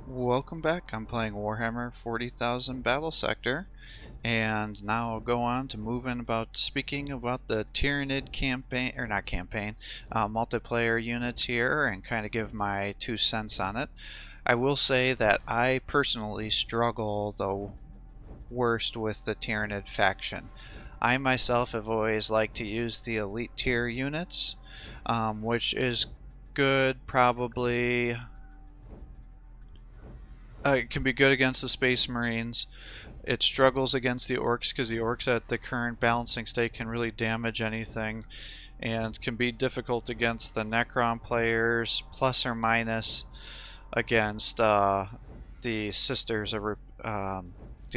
Welcome back. I'm playing Warhammer 40,000 Battlesector, and now I'll go on to moving about speaking about the Tyranid campaign, or not campaign, multiplayer units here, and kind of give my 2 cents on it. I will say that I personally struggle the worst with the Tyranid faction. I myself have always liked to use the elite tier units, which is good probably. It can be good against the Space Marines. It struggles against the Orcs because the Orcs at the current balancing state can really damage anything, and can be difficult against the Necron players, plus or minus against the Sisters of the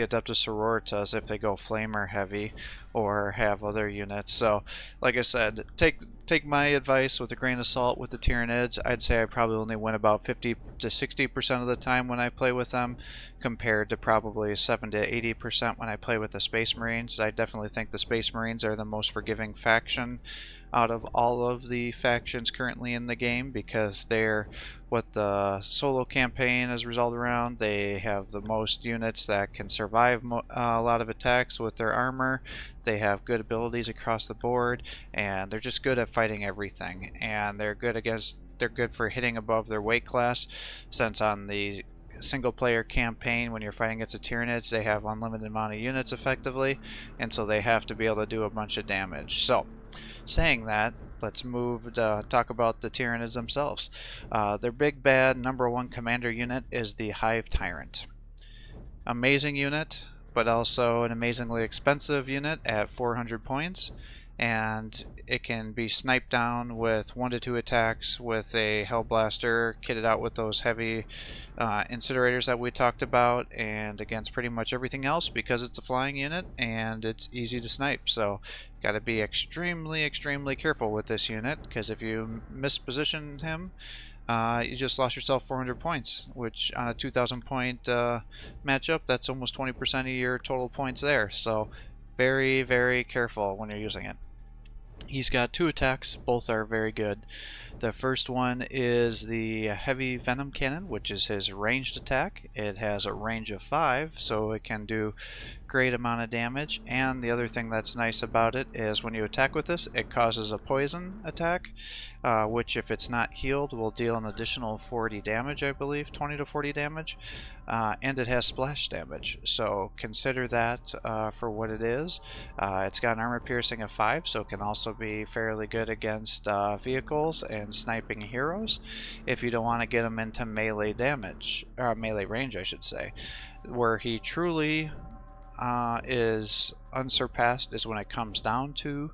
Adeptus Sororitas if they go Flamer heavy or have other units. So, like I said, take my advice with a grain of salt with the Tyranids. I'd say I probably only win about 50 to 60% of the time when I play with them, compared to probably 7 to 80% when I play with the Space Marines. I definitely think the Space Marines are the most forgiving faction out of all of the factions currently in the game, because they're what the solo campaign is resolved around. They have the most units that can survive a lot of attacks with their armor. They have good abilities across the board, and they're just good at fighting everything. And they're good for hitting above their weight class, since on the single player campaign when you're fighting against the Tyranids, they have unlimited amount of units effectively, and so they have to be able to do a bunch of damage. So, saying that, let's move to talk about the Tyranids themselves. Their big bad #1 commander unit is the Hive Tyrant. Amazing unit, but also an amazingly expensive unit at 400 points, and it can be sniped down with 1 to 2 attacks with a Hellblaster kitted out with those heavy incinerators that we talked about, and against pretty much everything else, because it's a flying unit and it's easy to snipe. So got to be extremely careful with this unit, because if you misposition him, you just lost yourself 400 points, which on a 2,000 point matchup, that's almost 20% of your total points there. So very careful when you're using it. He's got 2 attacks, both are very good. The first one is the Heavy Venom Cannon, which is his ranged attack. It has a range of 5, so it can do great amount of damage. And the other thing that's nice about it is when you attack with this, it causes a poison attack, which if it's not healed will deal an additional 40 damage, I believe, 20 to 40 damage. And it has splash damage, so consider that for what it is. It's got an armor piercing of 5, so it can also be fairly good against vehicles and sniping heroes, if you don't want to get him into melee damage, or melee range I should say. Where he truly is unsurpassed is when it comes down to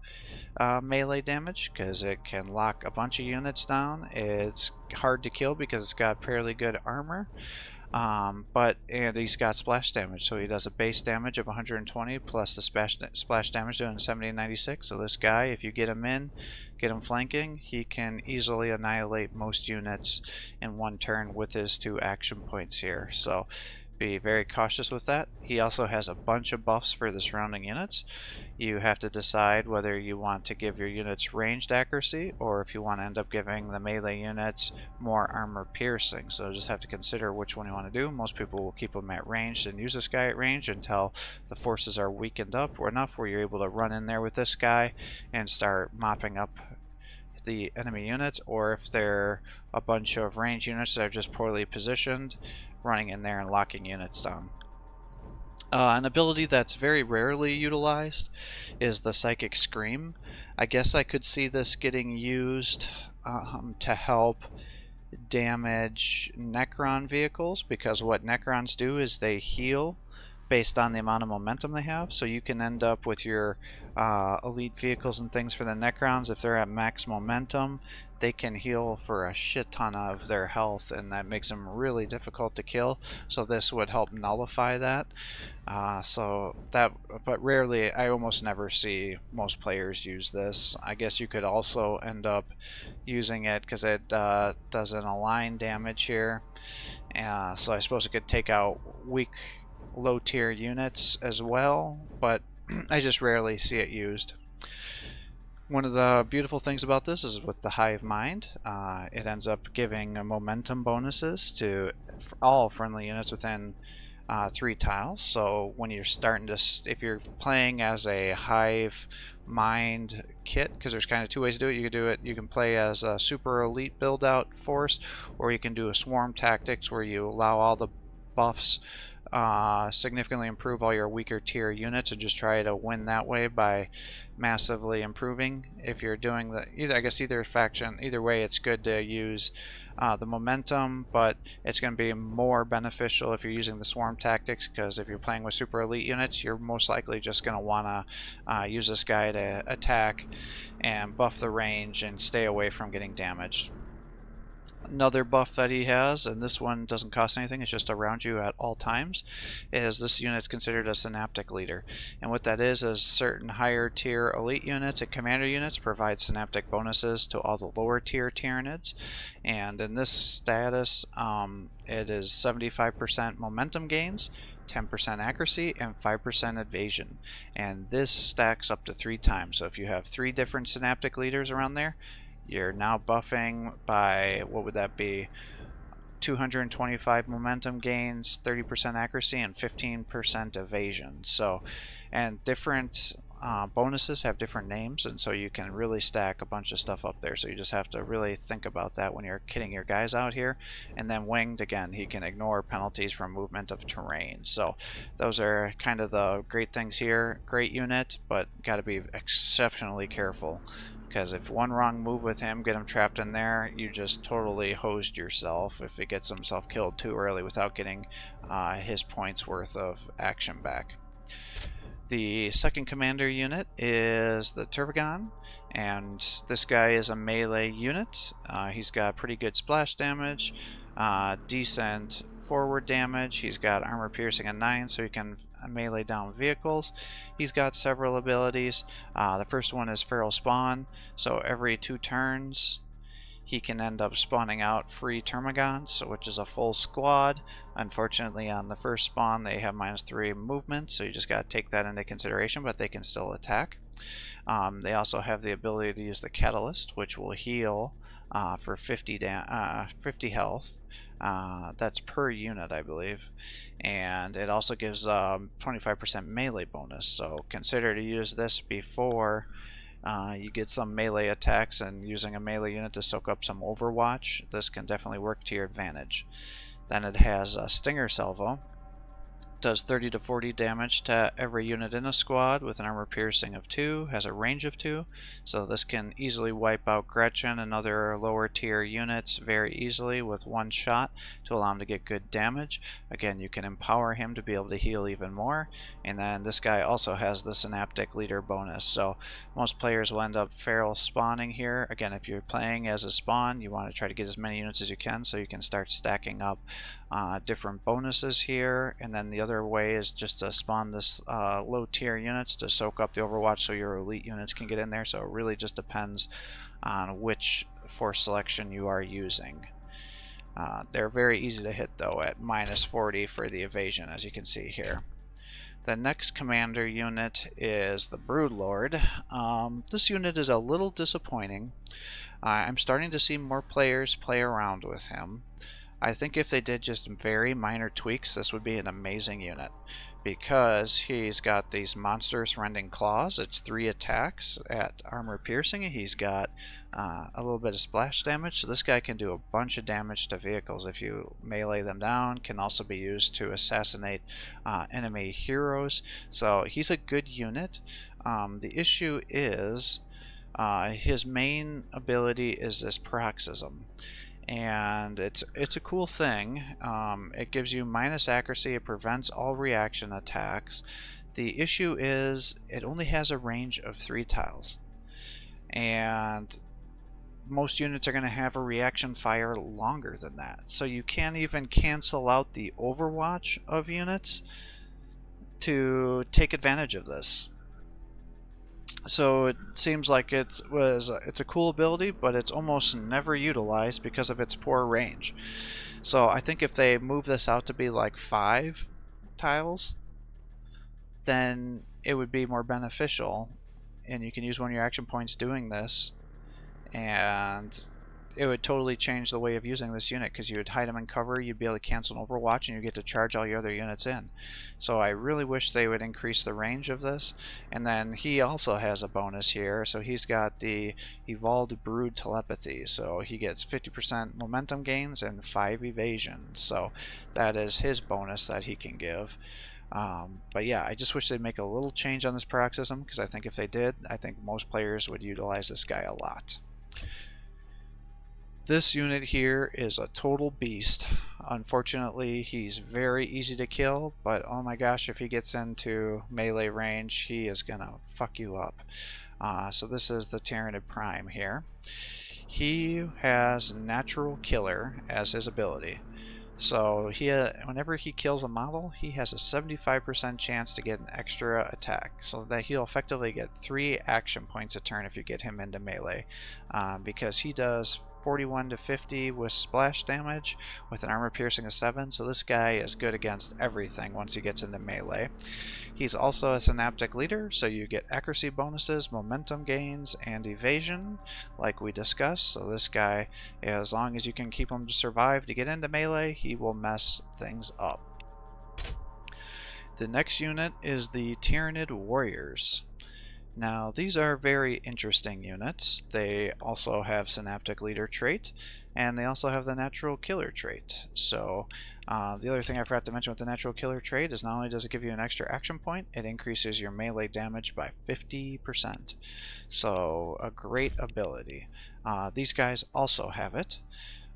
melee damage, because it can lock a bunch of units down. It's hard to kill because it's got fairly good armor. And he's got splash damage, so he does a base damage of 120 plus the splash damage doing 70 and 96. So this guy, if you get him flanking, he can easily annihilate most units in 1 turn with his 2 action points here. So be very cautious with that. He also has a bunch of buffs for the surrounding units. You have to decide whether you want to give your units ranged accuracy, or if you want to end up giving the melee units more armor piercing. So just have to consider which one you want to do. Most people will keep them at range and use this guy at range until the forces are weakened up or enough where you're able to run in there with this guy and start mopping up the enemy units, or if they're a bunch of range units that are just poorly positioned, running in there and locking units down. An ability that's very rarely utilized is the Psychic Scream. I guess I could see this getting used to help damage Necron vehicles, because what Necrons do is they heal based on the amount of momentum they have. So you can end up with your elite vehicles and things for the Necrons, if they're at max momentum, they can heal for a shit ton of their health, and that makes them really difficult to kill. So this would help nullify that. But rarely, I almost never see most players use this. I guess you could also end up using it because it does an align damage here. So I suppose it could take out weak low tier units as well, but I just rarely see it used. One of the beautiful things about this is with the Hive Mind, it ends up giving momentum bonuses to all friendly units within 3 tiles. So when you're starting to, if you're playing as a Hive Mind kit, because there's kind of 2 ways to do it. You can play as a super elite build out force, or you can do a swarm tactics where you allow all the buffs, significantly improve all your weaker tier units, and just try to win that way by massively improving. If you're doing the either faction, either way, it's good to use the momentum, but it's going to be more beneficial if you're using the swarm tactics, because if you're playing with super elite units, you're most likely just going to want to use this guy to attack and buff the range and stay away from getting damaged. Another buff that he has, and this one doesn't cost anything, it's just around you at all times, is this unit's considered a Synaptic leader. And what that is certain higher tier elite units and commander units provide Synaptic bonuses to all the lower tier Tyranids. And in this status, it is 75% momentum gains, 10% accuracy, and 5% evasion. And this stacks up to 3 times. So if you have 3 different Synaptic leaders around there, you're now buffing by, what would that be, 225 momentum gains, 30% accuracy, and 15% evasion. So, and different bonuses have different names, and so you can really stack a bunch of stuff up there. So you just have to really think about that when you're kitting your guys out here. And then winged, again, he can ignore penalties from movement of terrain. So those are kind of the great things here. Great unit, but got to be exceptionally careful, because if one wrong move with him, get him trapped in there, you just totally hosed yourself if he gets himself killed too early without getting his points worth of action back. The second commander unit is the Turbagon, and this guy is a melee unit. He's got pretty good splash damage, decent forward damage. He's got armor piercing at 9, so he can melee down vehicles. He's got several abilities. The first one is Feral Spawn, so every 2 turns he can end up spawning out free termagons, which is a full squad. Unfortunately, on the first spawn they have -3 movement, so you just got to take that into consideration, but they can still attack. They also have the ability to use the Catalyst, which will heal for 50 health. That's per unit, I believe, and it also gives 25% melee bonus, so consider to use this before you get some melee attacks, and using a melee unit to soak up some overwatch, this can definitely work to your advantage. Then it has a Stinger Salvo. Does 30 to 40 damage to every unit in a squad with an armor piercing of 2, has a range of 2, so this can easily wipe out Gretchen and other lower tier units very easily with 1 shot to allow him to get good damage. Again, you can empower him to be able to heal even more, and then this guy also has the Synaptic leader bonus, so most players will end up feral spawning here. Again, if you're playing as a spawn, you want to try to get as many units as you can so you can start stacking up different bonuses here. And then the other way is just to spawn this low tier units to soak up the overwatch so your elite units can get in there. So it really just depends on which force selection you are using. They're very easy to hit though at -40 for the evasion, as you can see here. The next commander unit is the Broodlord. This unit is a little disappointing. I'm starting to see more players play around with him. I think if they did just very minor tweaks, this would be an amazing unit, because he's got these monstrous rending claws. It's 3 attacks at armor piercing. He's got a little bit of splash damage, so this guy can do a bunch of damage to vehicles if you melee them down. Can also be used to assassinate enemy heroes, so he's a good unit. The issue is his main ability is this paroxysm, and it's a cool thing. It gives you minus accuracy, it prevents all reaction attacks. The issue is it only has a range of 3 tiles, and most units are going to have a reaction fire longer than that, so you can't even cancel out the overwatch of units to take advantage of this. So it seems like it's a cool ability, but it's almost never utilized because of its poor range. So I think if they move this out to be like 5 tiles, then it would be more beneficial, and you can use one of your action points doing this, and it would totally change the way of using this unit, because you would hide them in cover, you'd be able to cancel an overwatch, and you get to charge all your other units in. So I really wish they would increase the range of this. And then he also has a bonus here, so he's got the Evolved Brood Telepathy, so he gets 50% momentum gains and 5 evasion, so that is his bonus that he can give. But yeah, I just wish they'd make a little change on this paroxysm, because I think if they did, I think most players would utilize this guy a lot. This unit here is a total beast. Unfortunately, he's very easy to kill, but oh my gosh, if he gets into melee range, he is gonna fuck you up. So this is the Tyranid Prime here. He has Natural Killer as his ability. So whenever he kills a model, he has a 75% chance to get an extra attack, so that he'll effectively get 3 action points a turn if you get him into melee, because he does 41 to 50 with splash damage with an armor piercing of 7, so this guy is good against everything once he gets into melee. He's also a Synaptic leader, so you get accuracy bonuses, momentum gains, and evasion like we discussed. So this guy, as long as you can keep him to survive to get into melee, he will mess things up. The next unit is the Tyranid Warriors. Now, these are very interesting units. They also have Synaptic Leader trait, and they also have the Natural Killer trait. So, the other thing I forgot to mention with the Natural Killer trait is not only does it give you an extra action point, it increases your melee damage by 50%. So, a great ability. These guys also have it.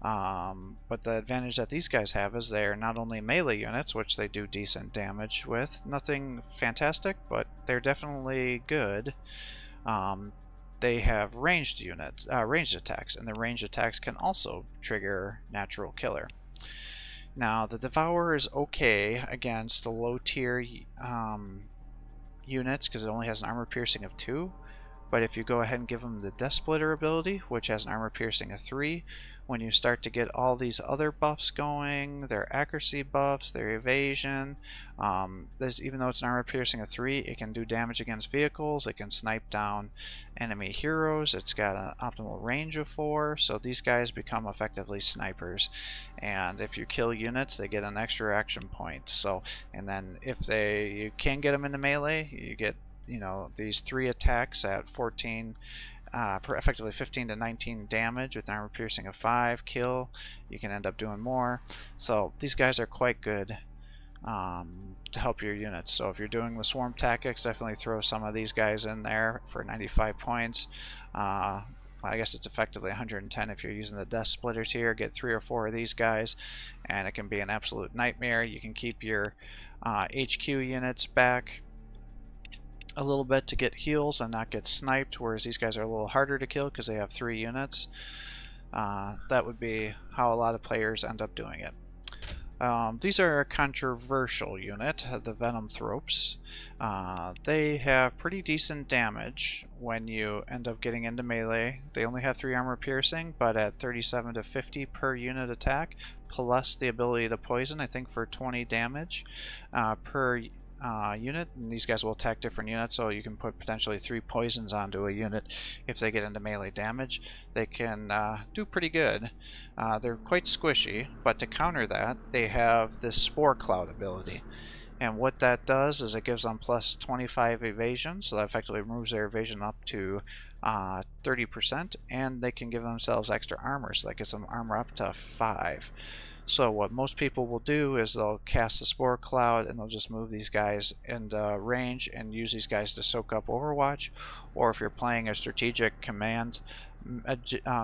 But the advantage that these guys have is they're not only melee units, which they do decent damage with, nothing fantastic, but they're definitely good. They have ranged units, ranged attacks, and the ranged attacks can also trigger Natural Killer. Now, the Devourer is okay against the low tier units because it only has an armor piercing of 2. But if you go ahead and give them the Death Splitter ability, which has an armor piercing of 3, when you start to get all these other buffs going, their accuracy buffs, their evasion, even though it's an armor piercing of 3, it can do damage against vehicles, it can snipe down enemy heroes, it's got an optimal range of 4, so these guys become effectively snipers. And if you kill units, they get an extra action point. So, and then if you can get them into melee, you get these 3 attacks at 14, for effectively 15 to 19 damage with an armor piercing of 5, kill. You can end up doing more. So these guys are quite good to help your units. So if you're doing the swarm tactics, definitely throw some of these guys in there for 95 points. I guess it's effectively 110 if you're using the Death Splitters here. Get 3 or 4 of these guys, and it can be an absolute nightmare. You can keep your HQ units back a little bit to get heals and not get sniped, whereas these guys are a little harder to kill because they have 3 units. That would be how a lot of players end up doing it. These are a controversial unit, the Venom Throwers. They have pretty decent damage when you end up getting into melee. They only have 3 armor piercing, but at 37 to 50 per unit attack, plus the ability to poison, I think for 20 damage per unit, and these guys will attack different units, so you can put potentially 3 poisons onto a unit. If they get into melee damage, they can do pretty good. They're quite squishy, but to counter that, they have this Spore Cloud ability, and what that does is it gives them plus 25 evasion, so that effectively moves their evasion up to 30%, and they can give themselves extra armor, so that gets them armor up to 5. So what most people will do is they'll cast the Spore Cloud and they'll just move these guys into range and use these guys to soak up Overwatch. Or if you're playing a strategic command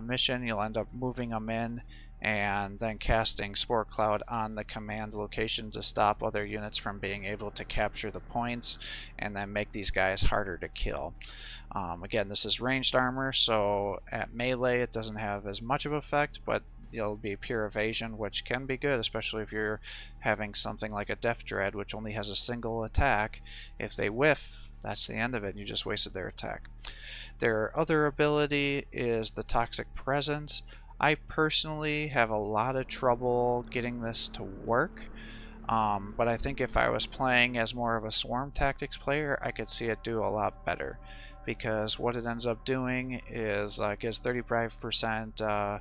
mission, you'll end up moving them in and then casting Spore Cloud on the command location to stop other units from being able to capture the points and then make these guys harder to kill. Again, this is ranged armor, so at melee it doesn't have as much of an effect, but it'll be pure evasion, which can be good, especially if you're having something like a Death Dread, which only has a single attack. If they whiff, that's the end of it, and you just wasted their attack. Their other ability is the Toxic Presence. I personally have a lot of trouble getting this to work, but I think if I was playing as more of a Swarm Tactics player, I could see it do a lot better. because what it ends up doing is gives 35%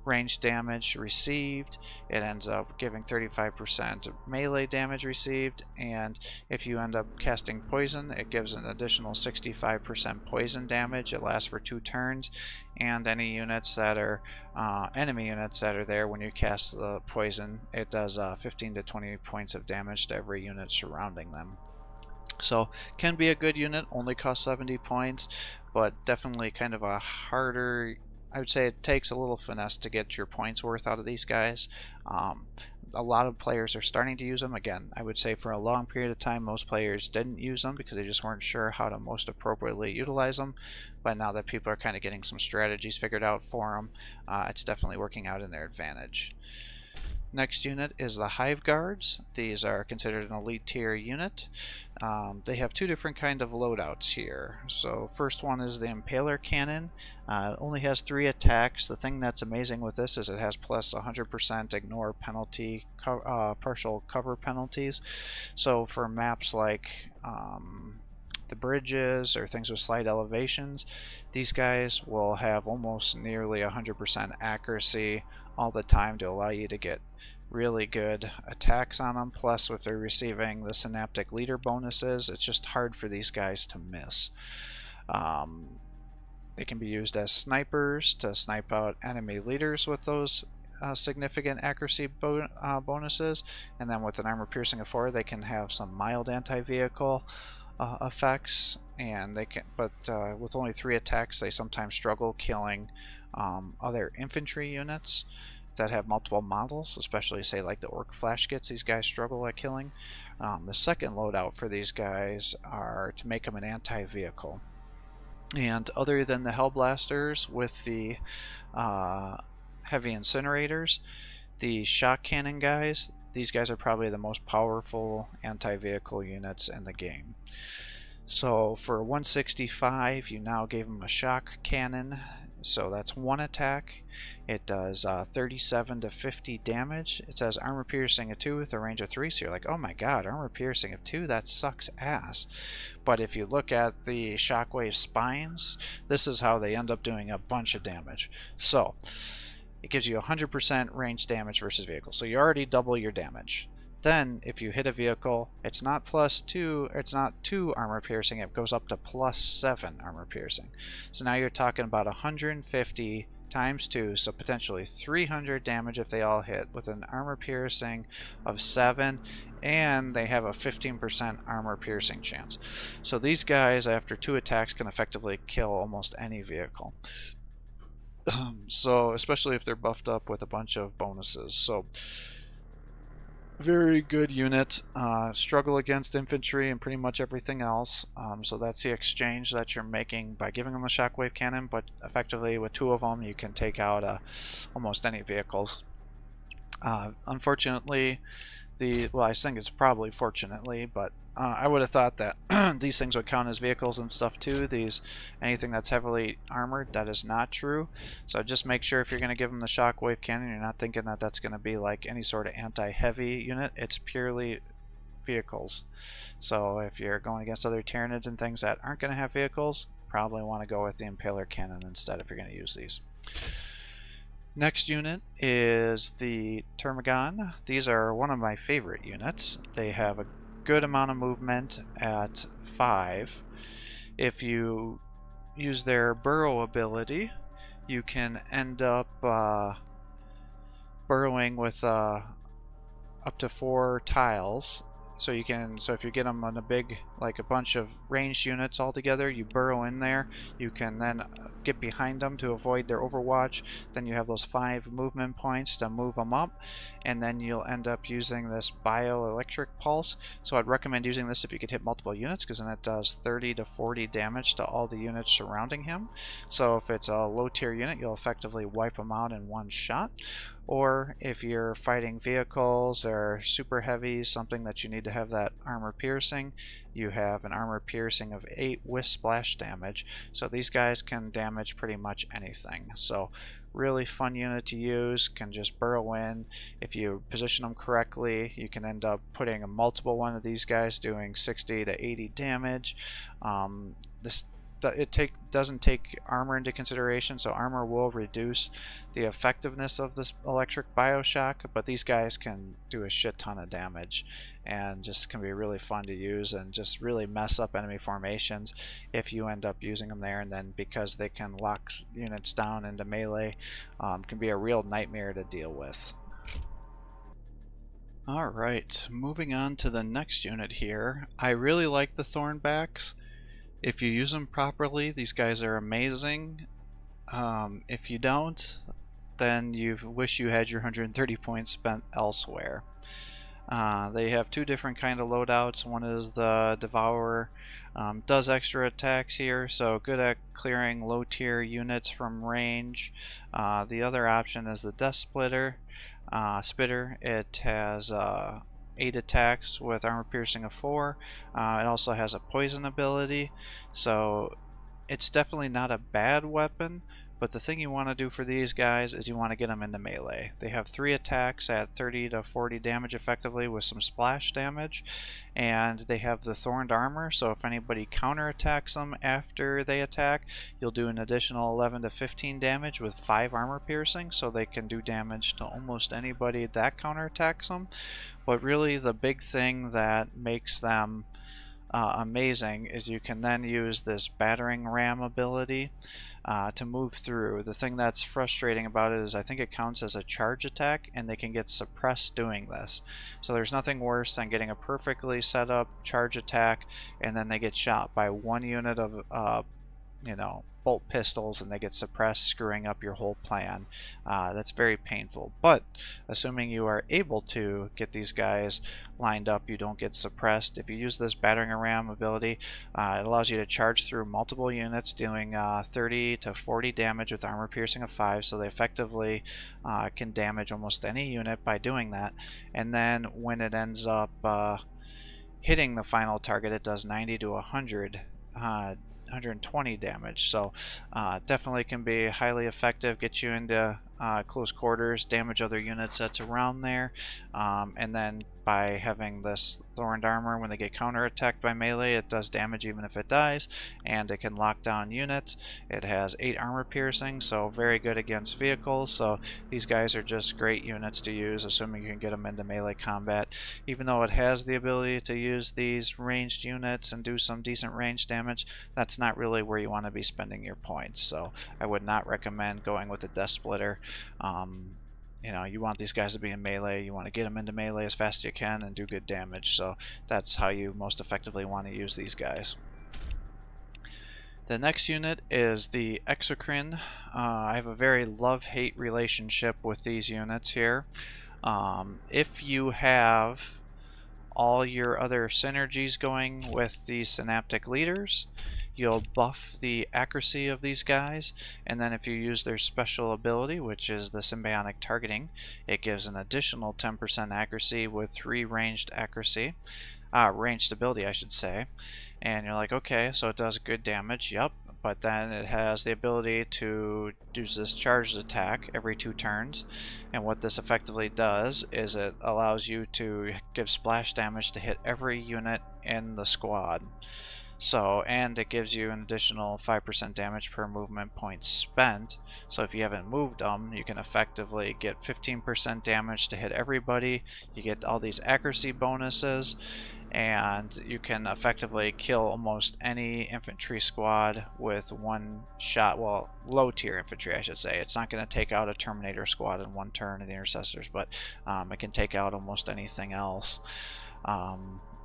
range damage received. It ends up giving 35% melee damage received, and if you end up casting poison, it gives an additional 65% poison damage. It lasts for 2 turns, and any units that are enemy units that are there when you cast the poison, it does 15 to 20 points of damage to every unit surrounding them. So can be a good unit, only costs 70 points, but definitely kind of a harder, I would say it takes a little finesse to get your points worth out of these guys. A lot of players are starting to use them. Again, I would say for a long period of time most players didn't use them because they just weren't sure how to most appropriately utilize them, but now that people are kind of getting some strategies figured out for them, it's definitely working out in their advantage. Next unit is the Hive Guards. These are considered an elite tier unit. They have 2 different kind of loadouts here. So first one is the Impaler Cannon. It only has 3 attacks. The thing that's amazing with this is it has plus 100% ignore penalty, partial cover penalties. So for maps like the bridges or things with slight elevations, these guys will have almost nearly 100% accuracy all the time to allow you to get really good attacks on them. Plus, if they're receiving the Synaptic leader bonuses, it's just hard for these guys to miss. They can be used as snipers to snipe out enemy leaders with those significant accuracy bonuses, and then with an armor piercing of 4, they can have some mild anti-vehicle effects, and they can, but with only 3 attacks, they sometimes struggle killing other infantry units that have multiple models, especially say like the Orc Flash Gits. These guys struggle at killing. The second loadout for these guys are to make them an anti-vehicle. And other than the Hellblasters with the heavy incinerators, the shock cannon guys, these guys are probably the most powerful anti-vehicle units in the game. So for 165, you now gave them a shock cannon. So that's 1 attack. It does 37 to 50 damage. It says armor piercing of 2 with a range of 3. So you're like, oh my god, armor piercing of 2, that sucks ass. But if you look at the shockwave spines, this is how they end up doing a bunch of damage. So it gives you 100% range damage versus vehicle. So you already double your damage. Then, if you hit a vehicle, it's not +2, it's not 2 armor piercing, it goes up to +7 armor piercing. So now you're talking about 150 times 2, so potentially 300 damage if they all hit, with an armor piercing of 7, and they have a 15% armor piercing chance. So these guys, after 2 attacks, can effectively kill almost any vehicle. So, especially if they're buffed up with a bunch of bonuses. So, very good unit. Struggle against infantry and pretty much everything else. So that's the exchange that you're making by giving them the shockwave cannon, but effectively with 2 of them you can take out almost any vehicles. Unfortunately, well, I think it's probably fortunately, but I would have thought that these things would count as vehicles and stuff too. Anything that's heavily armored, that is not true. So just make sure if you're going to give them the shockwave cannon, you're not thinking that that's going to be like any sort of anti-heavy unit. It's purely vehicles. So if you're going against other Tyranids and things that aren't going to have vehicles, probably want to go with the Impaler Cannon instead if you're going to use these. Next unit is the Termagon. These are one of my favorite units. They have a good amount of movement at 5. If you use their burrow ability, you can end up burrowing with up to 4 tiles. So if you get them on a big, like a bunch of ranged units all together, you burrow in there, you can then get behind them to avoid their overwatch. Then you have those 5 movement points to move them up, and then you'll end up using this bioelectric pulse. So I'd recommend using this if you could hit multiple units, because then it does 30 to 40 damage to all the units surrounding him. So if it's a low tier unit, you'll effectively wipe them out in 1 shot. Or if you're fighting vehicles or super heavy, something that you need to have that armor piercing, you have an armor piercing of 8 with splash damage. So these guys can damage pretty much anything. So really fun unit to use, can just burrow in. If you position them correctly, you can end up putting a multiple one of these guys doing 60 to 80 damage. doesn't take armor into consideration, so armor will reduce the effectiveness of this electric bioshock, but these guys can do a shit ton of damage and just can be really fun to use and just really mess up enemy formations if you end up using them there. And then because they can lock units down into melee, can be a real nightmare to deal with. Alright, moving on to the next unit here. I really like the Thornbacks. If you use them properly, these guys are amazing. If you don't, then you wish you had your 130 points spent elsewhere. They have two different kind of loadouts. One is the Devourer, does extra attacks here, so good at clearing low tier units from range. The other option is the Death Spitter. It has 8 attacks with armor piercing of 4. It also has a poison ability, so it's definitely not a bad weapon. But the thing you want to do for these guys is you want to get them into melee. They have 3 attacks at 30 to 40 damage effectively with some splash damage. And they have the Thorned Armor, so if anybody counterattacks them after they attack, you'll do an additional 11 to 15 damage with 5 armor piercing, so they can do damage to almost anybody that counterattacks them. But really the big thing that makes them amazing is you can then use this battering ram ability to move through. The thing that's frustrating about it is I think it counts as a charge attack and they can get suppressed doing this. So there's nothing worse than getting a perfectly set up charge attack and then they get shot by one unit of bolt pistols and they get suppressed, screwing up your whole plan. That's very painful, but assuming you are able to get these guys lined up, you don't get suppressed. If you use this battering ram ability, it allows you to charge through multiple units, doing 30 to 40 damage with armor piercing of 5, so they effectively can damage almost any unit by doing that. And then when it ends up hitting the final target, it does 90 to 120 damage, so definitely can be highly effective, get you into close quarters, damage other units that's around there, and then by having this Thorned Armor, when they get counterattacked by melee, it does damage even if it dies, and it can lock down units. It has 8 armor piercing, so very good against vehicles, so these guys are just great units to use, assuming you can get them into melee combat. Even though it has the ability to use these ranged units and do some decent range damage, that's not really where you want to be spending your points, so I would not recommend going with the Death Splitter. You want these guys to be in melee, you want to get them into melee as fast as you can and do good damage, so that's how you most effectively want to use these guys. The next unit is the Exocrine. I have a very love-hate relationship with these units here. If you have all your other synergies going with the Synaptic leaders, you'll buff the accuracy of these guys, and then if you use their special ability, which is the symbiotic targeting, it gives an additional 10% accuracy with 3 ranged ability, I should say. And you're like, okay, so it does good damage, yep, but then it has the ability to do this charged attack every 2 turns, and what this effectively does is it allows you to give splash damage to hit every unit in the squad. So, and it gives you an additional 5% damage per movement point spent. So if you haven't moved them, you can effectively get 15% damage to hit everybody. You get all these accuracy bonuses, and you can effectively kill almost any infantry squad with one shot. Well, low tier infantry, I should say. It's not going to take out a Terminator squad in one turn of the Intercessors, but it can take out almost anything else.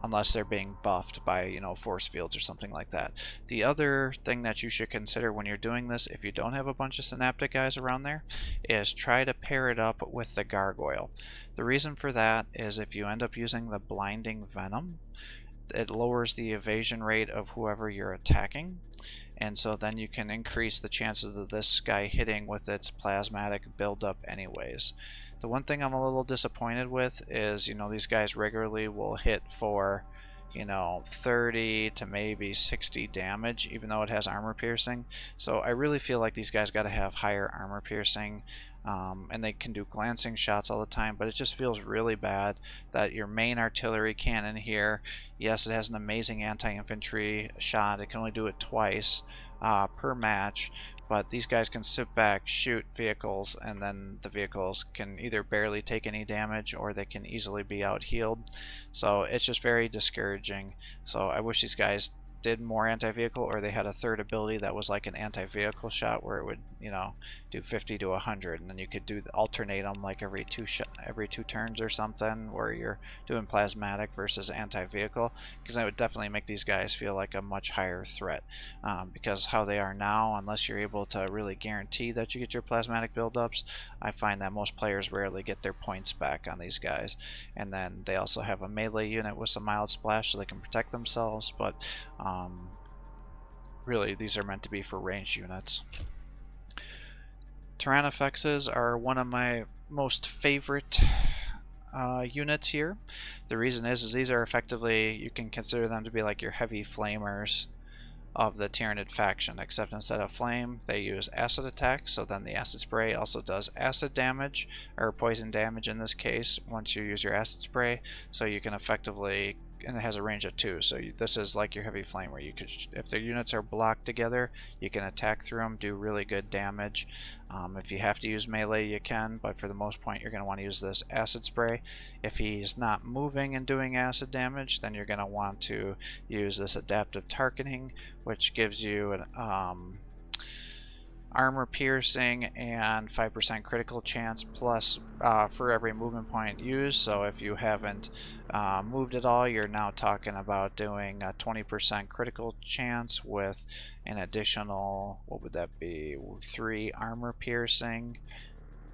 Unless they're being buffed by, force fields or something like that. The other thing that you should consider when you're doing this, if you don't have a bunch of Synaptic guys around there, is try to pair it up with the Gargoyle. The reason for that is if you end up using the Blinding Venom, it lowers the evasion rate of whoever you're attacking, and so then you can increase the chances of this guy hitting with its plasmatic buildup anyways. The one thing I'm a little disappointed with is, these guys regularly will hit for, 30 to maybe 60 damage, even though it has armor piercing. So I really feel like these guys got to have higher armor piercing, and they can do glancing shots all the time, but it just feels really bad that your main artillery cannon here, yes, it has an amazing anti-infantry shot, it can only do it twice, per match, but these guys can sit back, shoot vehicles, and then the vehicles can either barely take any damage or they can easily be out healed. So it's just very discouraging. So I wish these guys did more anti-vehicle, or they had a third ability that was like an anti-vehicle shot where it would, you know, do 50 to 100, and then you could alternate them like every two turns or something, where you're doing plasmatic versus anti-vehicle, because that would definitely make these guys feel like a much higher threat. Because how they are now, unless you're able to really guarantee that you get your plasmatic buildups, I find that most players rarely get their points back on these guys. And then they also have a melee unit with some mild splash so they can protect themselves, but really these are meant to be for ranged units. Tyranids are one of my most favorite units here. The reason is these are effectively, you can consider them to be like your heavy flamers of the Tyranid faction, except instead of flame they use acid attack, so then the acid spray also does acid damage, or poison damage in this case, once you use your acid spray, so you can effectively, and it has a range of 2, so this is like your heavy flame where you could, if the units are blocked together, you can attack through them, do really good damage. If you have to use melee you can, but for the most part you're going to want to use this acid spray. If he's not moving and doing acid damage, then you're going to want to use this adaptive targeting, which gives you an armor piercing and 5% critical chance plus for every movement point used. So if you haven't moved at all, you're now talking about doing a 20% critical chance with an additional, what would that be, 3 armor piercing.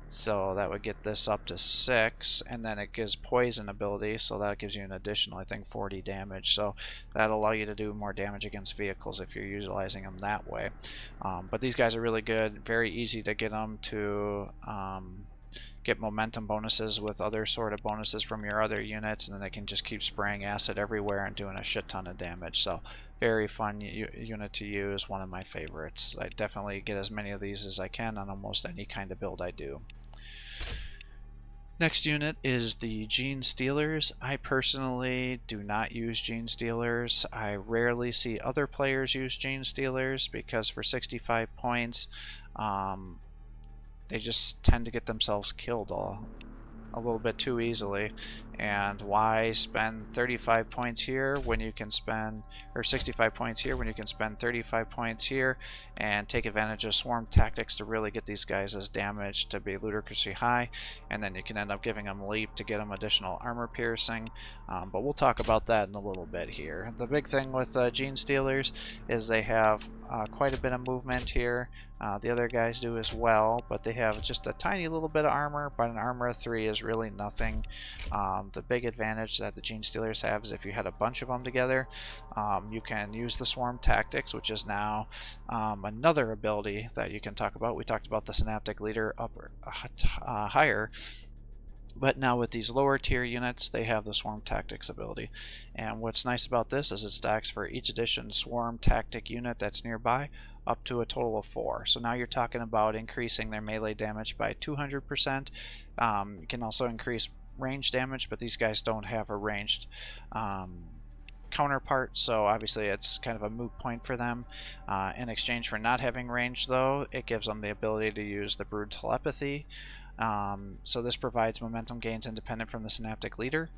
So that would get this up to 6, and then it gives poison ability, so that gives you an additional, I think, 40 damage. So that'll allow you to do more damage against vehicles if you're utilizing them that way. But these guys are really good, very easy to get them to get momentum bonuses with other sort of bonuses from your other units, and then they can just keep spraying acid everywhere and doing a shit ton of damage. So very fun unit to use, one of my favorites. I definitely get as many of these as I can on almost any kind of build I do. Next unit is the Gene Stealers. I personally do not use Gene Stealers. I rarely see other players use Gene Stealers because for 65 points, they just tend to get themselves killed a little bit too easily. And why spend 35 points here when you can spend, or 65 points here when you can spend 35 points here and take advantage of swarm tactics to really get these guys' damage to be ludicrously high, and then you can end up giving them leap to get them additional armor piercing. But we'll talk about that in a little bit here. The big thing with Gene Stealers is they have quite a bit of movement here. The other guys do as well, but they have just a tiny little bit of armor, but an armor of 3 is really nothing. The big advantage that the Gene Stealers have is if you had a bunch of them together, you can use the swarm tactics, which is now another ability that you can talk about. We talked about the Synaptic leader up higher, but now with these lower tier units they have the swarm tactics ability. And what's nice about this is it stacks for each edition swarm tactic unit that's nearby up to a total of 4. So now you're talking about increasing their melee damage by 200%. You can also increase range damage, but these guys don't have a ranged counterpart, so obviously it's kind of a moot point for them. In exchange for not having range though, it gives them the ability to use the brood telepathy. So this provides momentum gains independent from the Synaptic leader,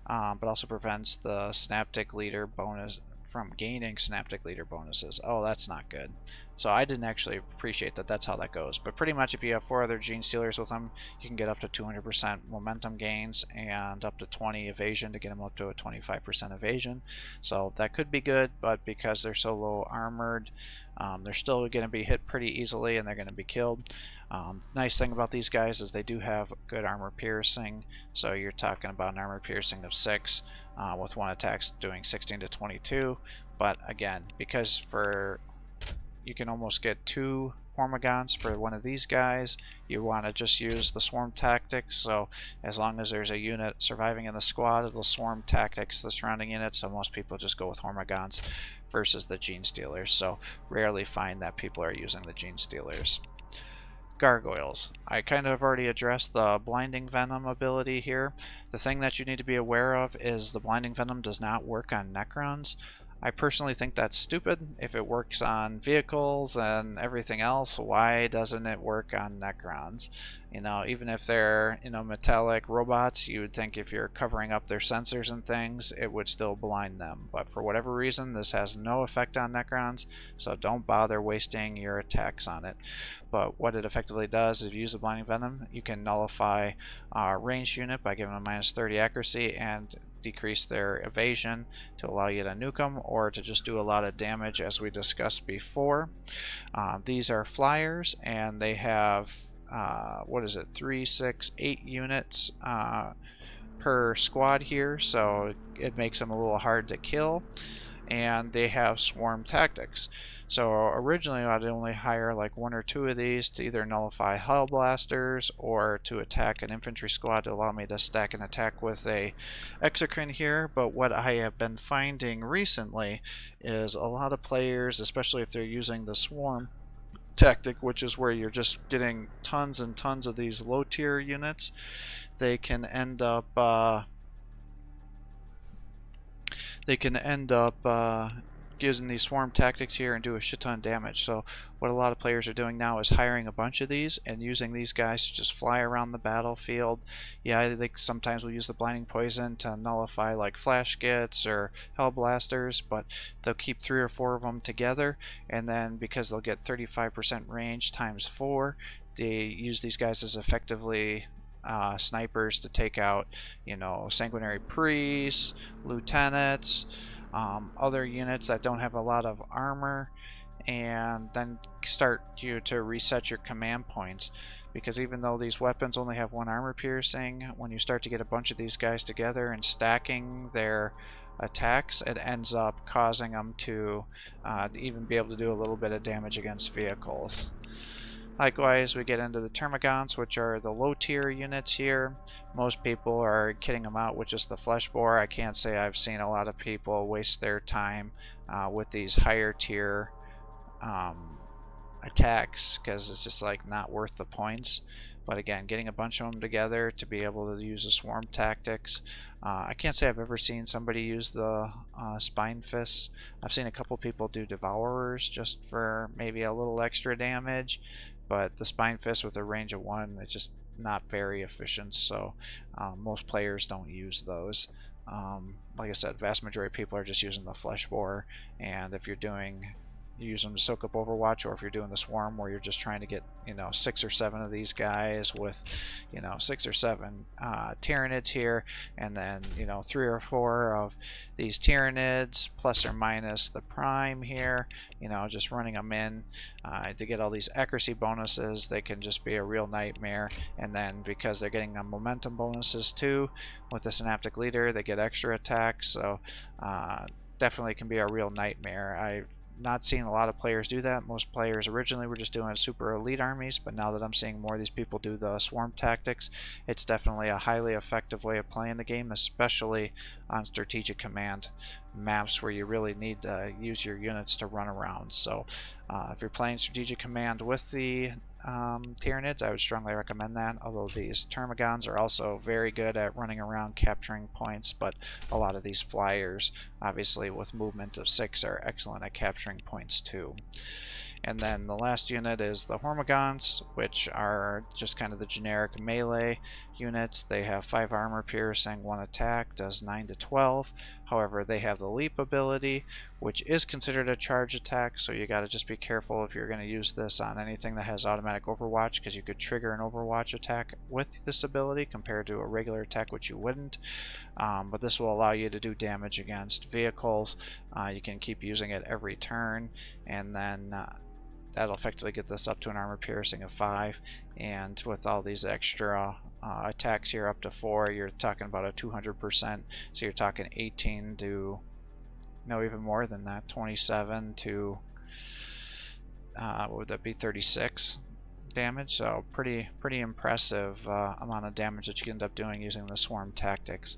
but also prevents the Synaptic leader bonus from gaining Synaptic leader bonuses. Oh, that's not good. So I didn't actually appreciate that that's how that goes. But pretty much if you have 4 other Gene Stealers with them, you can get up to 200% momentum gains and up to 20 evasion to get them up to a 25% evasion. So that could be good, but because they're so low armored, they're still going to be hit pretty easily and they're going to be killed. Nice thing about these guys is they do have good armor piercing, so you're talking about an armor piercing of 6 with one attack doing 16 to 22. But again, because you can almost get 2 Hormigons for one of these guys, you want to just use the swarm tactics. So as long as there's a unit surviving in the squad, it'll swarm tactics the surrounding units, so most people just go with Hormigons versus the Gene Stealers. So rarely find that people are using the Gene Stealers. Gargoyles. I kind of already addressed the Blinding Venom ability here. The thing that you need to be aware of is the Blinding Venom does not work on Necrons. I personally think that's stupid. If it works on vehicles and everything else, why doesn't it work on Necrons? You know, even if they're, you know, metallic robots, you would think if you're covering up their sensors and things, it would still blind them. But for whatever reason, this has no effect on Necrons, so don't bother wasting your attacks on it. But what it effectively does is if you use the Blinding Venom, you can nullify a ranged unit by giving them -30 accuracy and decrease their evasion to allow you to nuke them or to just do a lot of damage, as we discussed before. These are flyers, and they have what is it, 3, 6, 8 units per squad here, so it makes them a little hard to kill. And they have swarm tactics. So originally I'd only hire like 1 or 2 of these to either nullify hull blasters or to attack an infantry squad to allow me to stack an attack with a Exocrine here. But what I have been finding recently is a lot of players, especially if they're using the swarm tactic, which is where you're just getting tons and tons of these low tier units, they can end up using these swarm tactics here and do a shit ton of damage. So what a lot of players are doing now is hiring a bunch of these and using these guys to just fly around the battlefield. Yeah, they sometimes will use the blinding poison to nullify like flash gets or hell blasters, but they'll keep 3 or 4 of them together, and then because they'll get 35% range times 4, they use these guys as effectively snipers to take out, you know, sanguinary priests, lieutenants, other units that don't have a lot of armor, and then start you to reset your command points. Because even though these weapons only have 1 armor piercing, when you start to get a bunch of these guys together and stacking their attacks, it ends up causing them to even be able to do a little bit of damage against vehicles. Likewise, we get into the termagons, which are the low tier units here. Most people are kitting them out with just the flesh bore. I can't say I've seen a lot of people waste their time with these higher tier attacks, because it's just like not worth the points. But again, getting a bunch of them together to be able to use the swarm tactics. I can't say I've ever seen somebody use the spine fists. I've seen a couple people do devourers just for maybe a little extra damage, but the spine fist with a range of 1, it's just not very efficient, so most players don't use those. Like I said, vast majority of people are just using the flesh bore, and if you're doing, you use them to soak up Overwatch, or if you're doing the swarm where you're just trying to get, you know, 6 or 7 of these guys with, you know, 6 or 7 Tyranids here, and then, you know, 3 or 4 of these Tyranids plus or minus the prime here, you know, just running them in to get all these accuracy bonuses. They can just be a real nightmare. And then because they're getting momentum bonuses too with the Synaptic leader, they get extra attacks, so definitely can be a real nightmare. I've not seen a lot of players do that. Most players originally were just doing super elite armies, but now that I'm seeing more of these people do the swarm tactics, it's definitely a highly effective way of playing the game, especially on strategic command maps where you really need to use your units to run around. So if you're playing strategic command with the Tyranids, I would strongly recommend that, although these termagons are also very good at running around capturing points, but a lot of these flyers, obviously with movement of 6, are excellent at capturing points too. And then the last unit is the Hormigans, which are just kind of the generic melee units. They have 5 armor piercing, 1 attack, does 9 to 12. However, they have the leap ability, which is considered a charge attack, so you gotta just be careful if you're gonna use this on anything that has automatic Overwatch, because you could trigger an Overwatch attack with this ability compared to a regular attack, which you wouldn't. But this will allow you to do damage against vehicles. You can keep using it every turn, and then that'll effectively get this up to an armor piercing of 5, and with all these extra attacks here up to 4, you're talking about a 200%, so you're talking 18 to, no, even more than that, 27 to what would that be, 36 damage. So pretty impressive amount of damage that you can end up doing using the swarm tactics.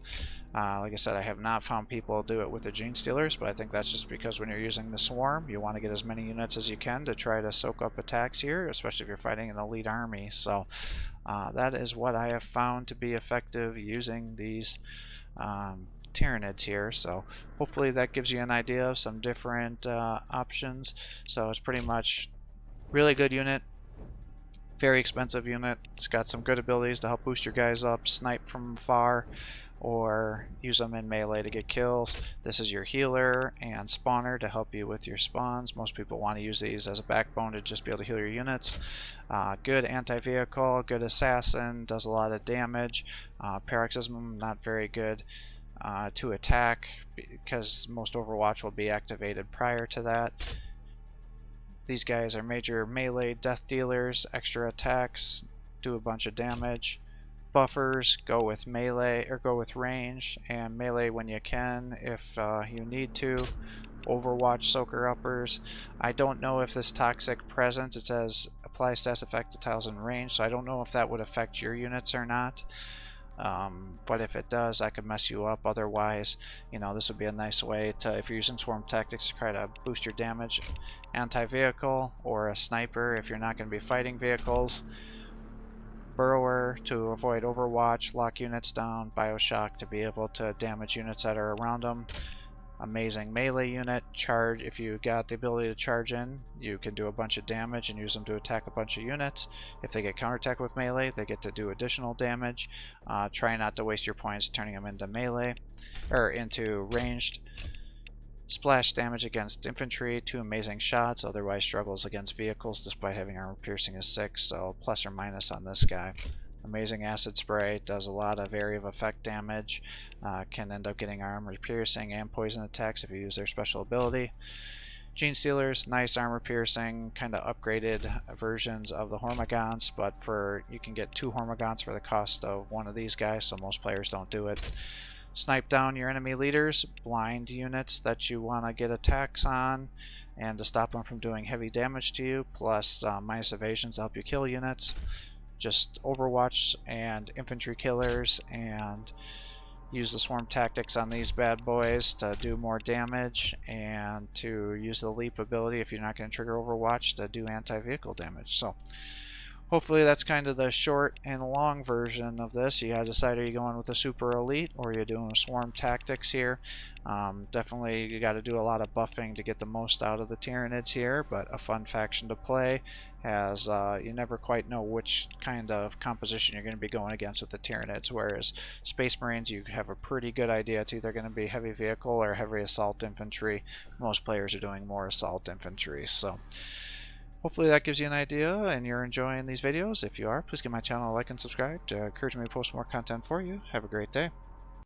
Like I said, I have not found people do it with the Gene Stealers, but I think that's just because when you're using the swarm, you want to get as many units as you can to try to soak up attacks here, especially if you're fighting an elite army. So that is what I have found to be effective using these Tyranids here, so hopefully that gives you an idea of some different options. So it's pretty much really good unit, very expensive unit. It's got some good abilities to help boost your guys up, snipe from far, or use them in melee to get kills. This is your healer and spawner to help you with your spawns. Most people want to use these as a backbone to just be able to heal your units. Good anti-vehicle, good assassin, does a lot of damage. Paroxysm, not very good to attack because most Overwatch will be activated prior to that. These guys are major melee death dealers, extra attacks, do a bunch of damage. Buffers, go with melee or go with range, and melee when you can if you need to. Overwatch soaker uppers. I don't know if this toxic presence, it says apply status effect to tiles in range, so I don't know if that would affect your units or not. But if it does, I could mess you up. Otherwise, you know, this would be a nice way to, if you're using swarm tactics, to try to boost your damage. Anti-vehicle or a sniper if you're not going to be fighting vehicles. Burrower to avoid overwatch, lock units down. Bioshock to be able to damage units that are around them. Amazing melee unit. Charge, if you got the ability to charge in, you can do a bunch of damage and use them to attack a bunch of units. If they get counterattacked with melee, they get to do additional damage. Try not to waste your points turning them into melee or into ranged. Splash damage against infantry, 2 amazing shots, otherwise struggles against vehicles despite having armor piercing is 6, so plus or minus on this guy. Amazing acid spray, does a lot of area of effect damage, can end up getting armor piercing and poison attacks if you use their special ability. Gene Stealers, nice armor piercing, kind of upgraded versions of the Hormigons, but you can get 2 Hormigons for the cost of one of these guys, so most players don't do it. Snipe down your enemy leaders, blind units that you want to get attacks on, and to stop them from doing heavy damage to you, plus minus evasions to help you kill units. Just Overwatch and infantry killers, and use the swarm tactics on these bad boys to do more damage, and to use the leap ability if you're not going to trigger Overwatch to do anti-vehicle damage. So hopefully that's kind of the short and long version of this. You gotta decide, are you going with the super elite or you're doing swarm tactics here. Definitely you got to do a lot of buffing to get the most out of the Tyranids here, but a fun faction to play, as you never quite know which kind of composition you're going to be going against with the Tyranids, whereas Space Marines you have a pretty good idea. It's either going to be heavy vehicle or heavy assault infantry. Most players are doing more assault infantry, so hopefully that gives you an idea and you're enjoying these videos. If you are, please give my channel a like and subscribe to encourage me to post more content for you. Have a great day.